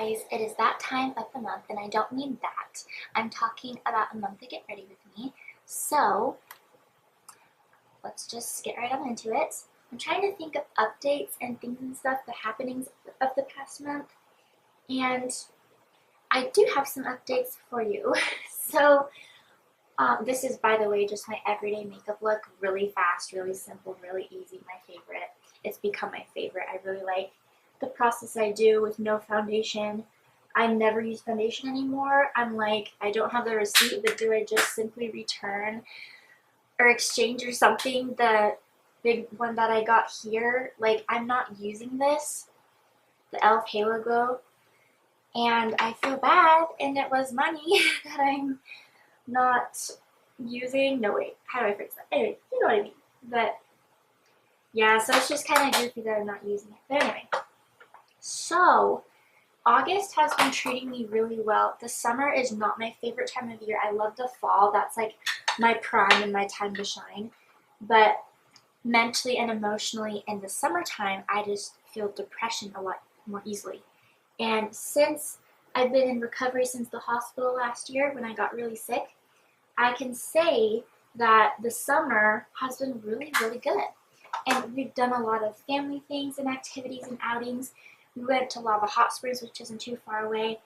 guys, it is that time of the month, and I don't mean that. I'm talking about a month to get ready with me. So let's just get right on into it. I'm trying to think of updates and things and stuff, the happenings of the past month, and I do have some updates for you. So this is, by the way, just my everyday makeup look. Really fast, really simple, really easy. My favorite. It's become my favorite. I really like the process I do with no foundation. I never use foundation anymore. I'm like, I don't have the receipt, but do I just simply return or exchange or something the big one that I got here? Like, I'm not using this, the e.l.f. Halo Glow, and I feel bad, and it was money that I'm not using. No, wait, how do I phrase that? Anyway, you know what I mean. But yeah, so it's just kind of goofy that I'm not using it. But anyway, so August has been treating me really well. The summer is not my favorite time of year. I love the fall. That's like my prime and my time to shine. But mentally and emotionally in the summertime, I just feel depression a lot more easily. And since I've been in recovery since the hospital last year when I got really sick, I can say that the summer has been really, really good. And we've done a lot of family things and activities and outings. We went to Lava Hot Springs, which isn't too far away,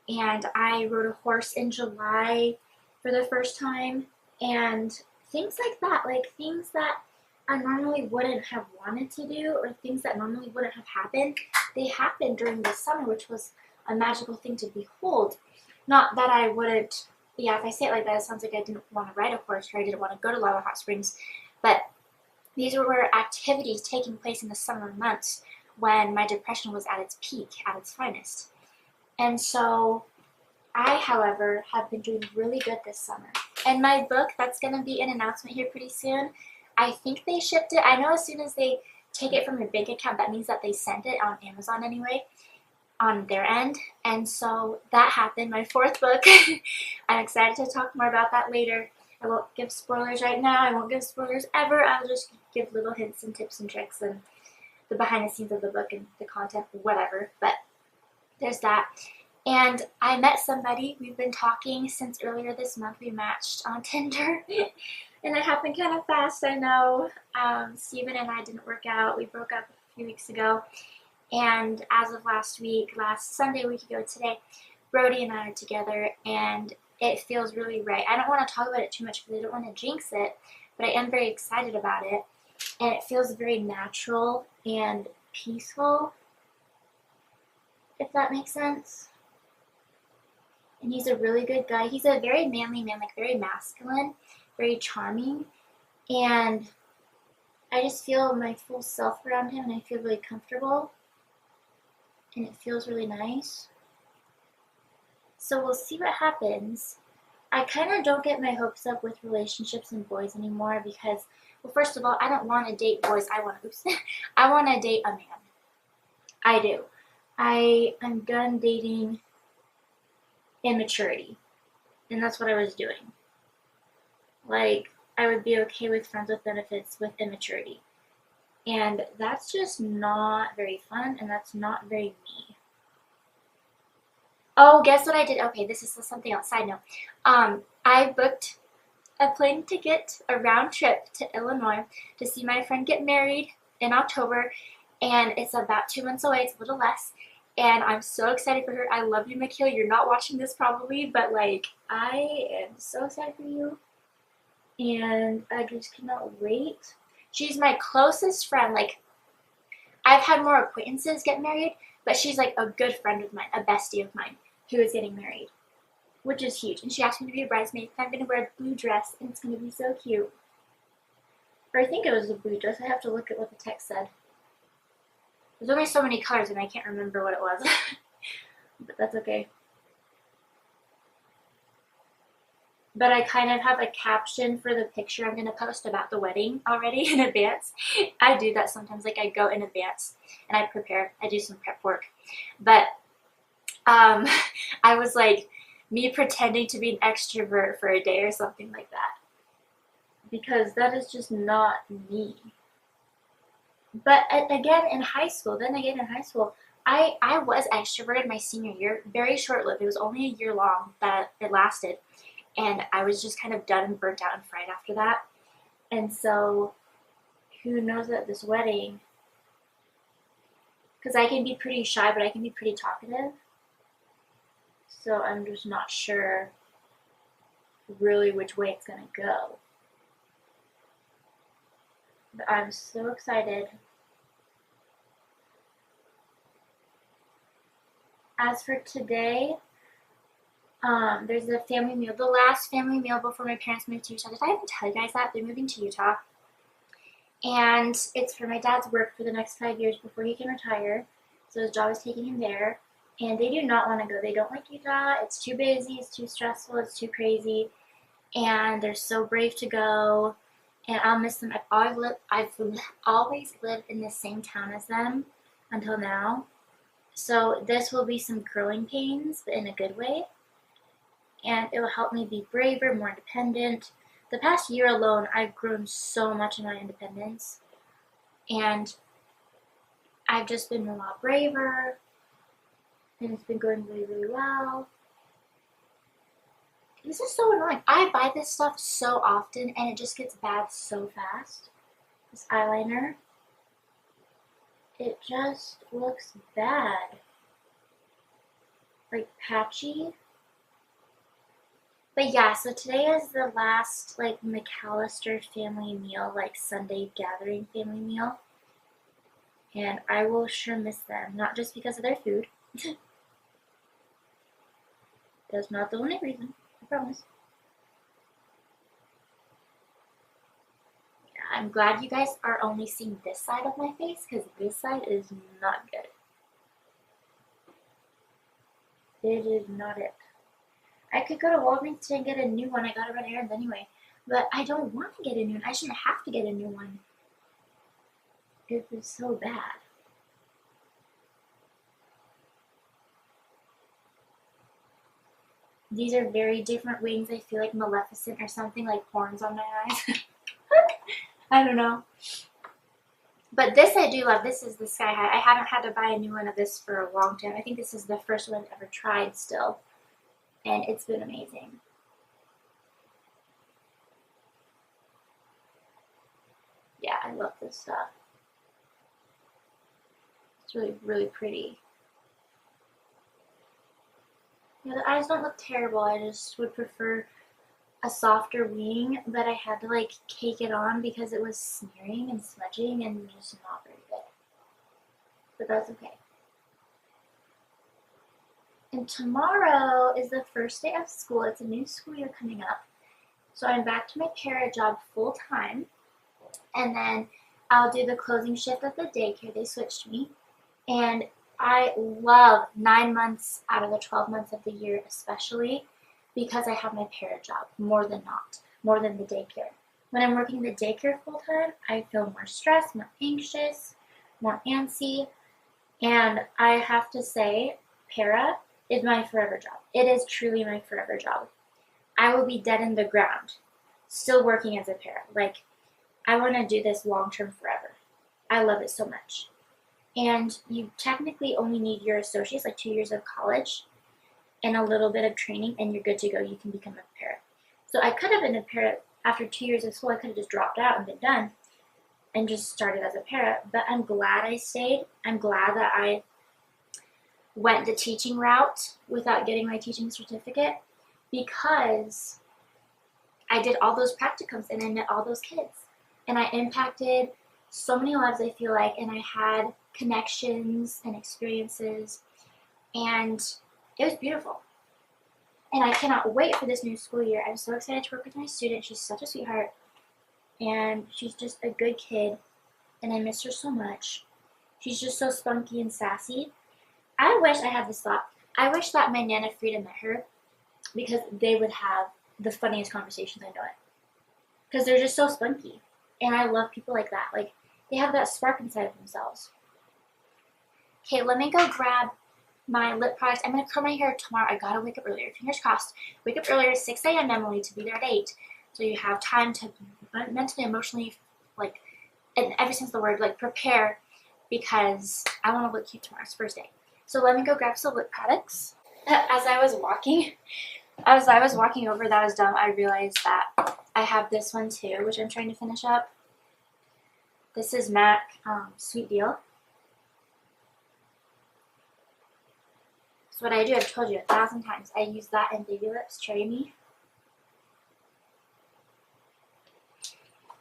and I rode a horse in July for the first time, and things like that, like things that I normally wouldn't have wanted to do or things that normally wouldn't have happened, they happened during the summer, which was a magical thing to behold. Not that I wouldn't, yeah, if I say it like that, it sounds like I didn't want to ride a horse or I didn't want to go to Lava Hot Springs, but these were activities taking place in the summer months when my depression was at its peak, at its finest. And so I, however, have been doing really good this summer. And my book, that's going to be an announcement here pretty soon. I think they shipped it. I know as soon as they take it from your bank account, that means that they sent it on Amazon anyway, on their end. And so that happened, my fourth book. I'm excited to talk more about that later. I won't give spoilers right now. I won't give spoilers ever. I'll just give little hints and tips and tricks and the behind the scenes of the book and the content, whatever. But there's that. And I met somebody. We've been talking since earlier this month. We matched on Tinder. And it happened kind of fast, I know. Steven and I didn't work out. We broke up a few weeks ago. And as of last week, last Sunday, a week ago today, Brody and I are together, and it feels really right. I don't want to talk about it too much because I don't want to jinx it, but I am very excited about it. And it feels very natural and peaceful, if that makes sense. And he's a really good guy. He's a very manly man, like very masculine, very charming. And I just feel my full self around him, and I feel really comfortable. And it feels really nice. So we'll see what happens. I kind of don't get my hopes up with relationships and boys anymore because, well, first of all, I don't want to date boys. I want to date a man. I do. I am done dating immaturity, and that's what I was doing. Like, I would be okay with friends with benefits with immaturity, and that's just not very fun, and that's not very me. Oh, guess what I did? Okay, this is something else. Side note. I booked a plane ticket, a round trip to Illinois to see my friend get married in October, and it's about 2 months away. It's a little less, and I'm so excited for her. I love you, Mikhail. You're not watching this probably, but like, I am so excited for you, and I just cannot wait. She's my closest friend. Like, I've had more acquaintances get married, but she's like a good friend of mine, a bestie of mine, who is getting married, which is huge. And she asked me to be a bridesmaid, and I'm going to wear a blue dress, and it's going to be so cute. Or I think it was a blue dress. I have to look at what the text said. There's only so many colors, and I can't remember what it was. But that's okay. But I kind of have a caption for the picture I'm going to post about the wedding already in advance. I do that sometimes. Like, I go in advance, and I prepare. I do some prep work. But I was like, me pretending to be an extrovert for a day or something like that. Because that is just not me. But again, in high school, I was extroverted my senior year, very short-lived. It was only a year long that it lasted, and I was just kind of done and burnt out and fried after that. And so, who knows at this wedding, because I can be pretty shy, but I can be pretty talkative. So I'm just not sure really which way it's gonna go. But I'm so excited. As for today, there's a family meal, the last family meal before my parents moved to Utah. Did I even tell you guys that? They're moving to Utah. And it's for my dad's work for the next 5 years before he can retire. So his job is taking him there. And they do not want to go. They don't like Utah. It's too busy, it's too stressful, it's too crazy. And they're so brave to go. And I'll miss them. I've always lived in the same town as them until now. So this will be some growing pains, but in a good way. And it will help me be braver, more independent. The past year alone, I've grown so much in my independence. And I've just been a lot braver. And it's been going really, really well. This is so annoying. I buy this stuff so often and it just gets bad so fast. This eyeliner. It just looks bad. Like patchy. But yeah, so today is the last like McAllister family meal, like Sunday gathering family meal. And I will sure miss them, not just because of their food. That's not the only reason, I promise. Yeah, I'm glad you guys are only seeing this side of my face because this side is not good. It is not it. I could go to Walgreens today and get a new one. I gotta run errands anyway. But I don't want to get a new one. I shouldn't have to get a new one. It was so bad. These are very different wings. I feel like Maleficent or something, like horns on my eyes. I don't know. But this I do love. This is the Sky High. I haven't had to buy a new one of this for a long time. I think this is the first one I've ever tried still. And it's been amazing. Yeah, I love this stuff. It's really, really pretty. Yeah, the eyes don't look terrible. I just would prefer a softer wing, but I had to like cake it on because it was smearing and smudging and just not very good. But that's okay. And tomorrow is the first day of school. It's a new school year coming up. So I'm back to my para job full time. And then I'll do the closing shift at the daycare. They switched me. And I love 9 months out of the 12 months of the year, especially because I have my para job more than the daycare. When I'm working the daycare full time, I feel more stressed, more anxious, more antsy. And I have to say, para is my forever job. It is truly my forever job. I will be dead in the ground, still working as a para. Like, I want to do this long term forever. I love it so much. And you technically only need your associates, like 2 years of college, and a little bit of training, and you're good to go. You can become a para. So I could have been a para after 2 years of school. I could have just dropped out and been done and just started as a para. But I'm glad I stayed. I'm glad that I went the teaching route without getting my teaching certificate because I did all those practicums and I met all those kids. And I impacted so many lives, I feel like, and I had connections and experiences, and it was beautiful. And I cannot wait for this new school year. I'm so excited to work with my student. She's such a sweetheart, and she's just a good kid, and I miss her so much. She's just so spunky and sassy. I wish I had this thought. I wish that my Nana Frida met her because they would have the funniest conversations. I know it. Because they're just so spunky. And I love people like that. Like, they have that spark inside of themselves. Okay, let me go grab my lip product. I'm going to curl my hair tomorrow. I gotta wake up earlier. Fingers crossed. Wake up earlier, 6 a.m. Emily, to be there at 8. So you have time to mentally, emotionally, like, in every sense of the word, like, prepare because I want to look cute tomorrow. It's first day. So let me go grab some lip products. As I was walking over, that was dumb, I realized that I have this one too, which I'm trying to finish up. This is MAC Sweet Deal. So what I do, I've told you 1,000 times, I use that in Baby Lips Cherry Me.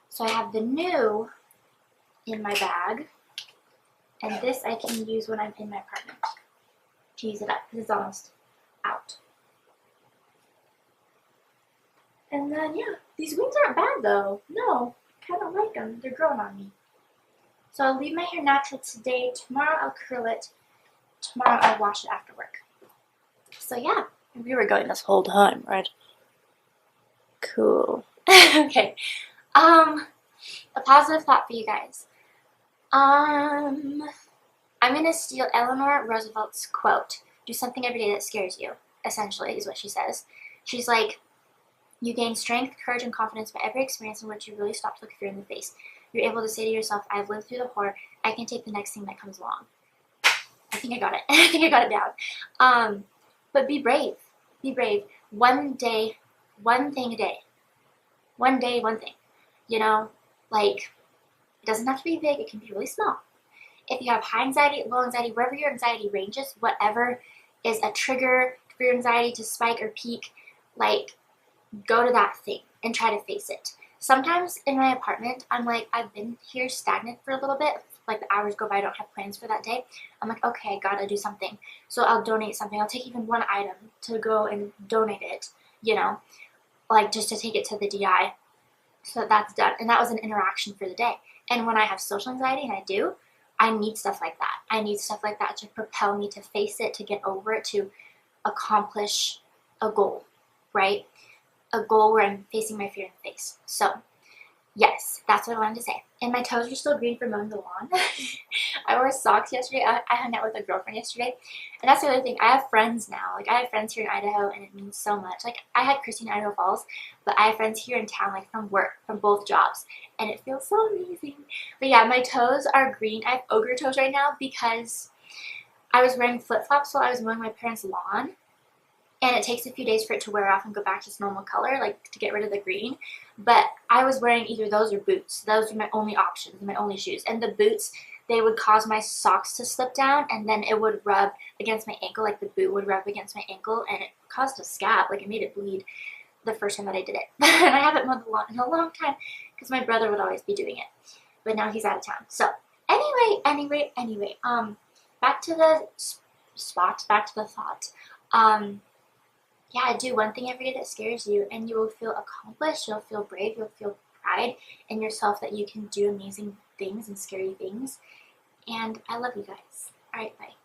So I have the new in my bag, and this I can use when I'm in my apartment to use it up because it's almost out. And then, yeah, these wings aren't bad though. No, I kind of like them. They're growing on me. So I'll leave my hair natural today. Tomorrow I'll curl it. Tomorrow I'll wash it after work. So yeah. We were going this whole time, right? Cool. Okay. A positive thought for you guys. I'm gonna steal Eleanor Roosevelt's quote. Do something every day that scares you, essentially, is what she says. She's like, you gain strength, courage, and confidence by every experience in which you really stop to look fear in the face. You're able to say to yourself, I've lived through the horror, I can take the next thing that comes along. I think I got it. I think I got it down. But be brave. Be brave. One day, one thing a day. One day, one thing. You know, like, it doesn't have to be big, it can be really small. If you have high anxiety, low anxiety, wherever your anxiety ranges, whatever is a trigger for your anxiety to spike or peak, like, go to that thing and try to face it. Sometimes in my apartment, I'm like, I've been here stagnant for a little bit. Like the hours go by, I don't have plans for that day. I'm like, okay, I gotta do something. So I'll donate something. I'll take even one item to go and donate it, you know, like just to take it to the DI. So that's done. And that was an interaction for the day. And when I have social anxiety, and I do, I need stuff like that. I need stuff like that to propel me to face it, to get over it, to accomplish a goal, right? A goal where I'm facing my fear in the face. So, yes, that's what I wanted to say. And my toes are still green from mowing the lawn. I wore socks yesterday. I hung out with a girlfriend yesterday. And that's the other thing. I have friends now. Like, I have friends here in Idaho, and it means so much. Like, I had Christy in Idaho Falls, but I have friends here in town, like, from work, from both jobs. And it feels so amazing. But yeah, my toes are green. I have ogre toes right now because I was wearing flip-flops while I was mowing my parents' lawn. And it takes a few days for it to wear off and go back to its normal color, like to get rid of the green. But I was wearing either those or boots. Those were my only options, my only shoes. And the boots, they would cause my socks to slip down, and then it would rub against my ankle, like the boot would rub against my ankle, and it caused a scab, like it made it bleed the first time that I did it. And I haven't mowed the lawn in a long time because my brother would always be doing it. But now he's out of town. So anyway, back to the spot, back to the thought. Yeah, do one thing every day that scares you, and you will feel accomplished, you'll feel brave, you'll feel pride in yourself that you can do amazing things and scary things. And I love you guys. Alright, bye.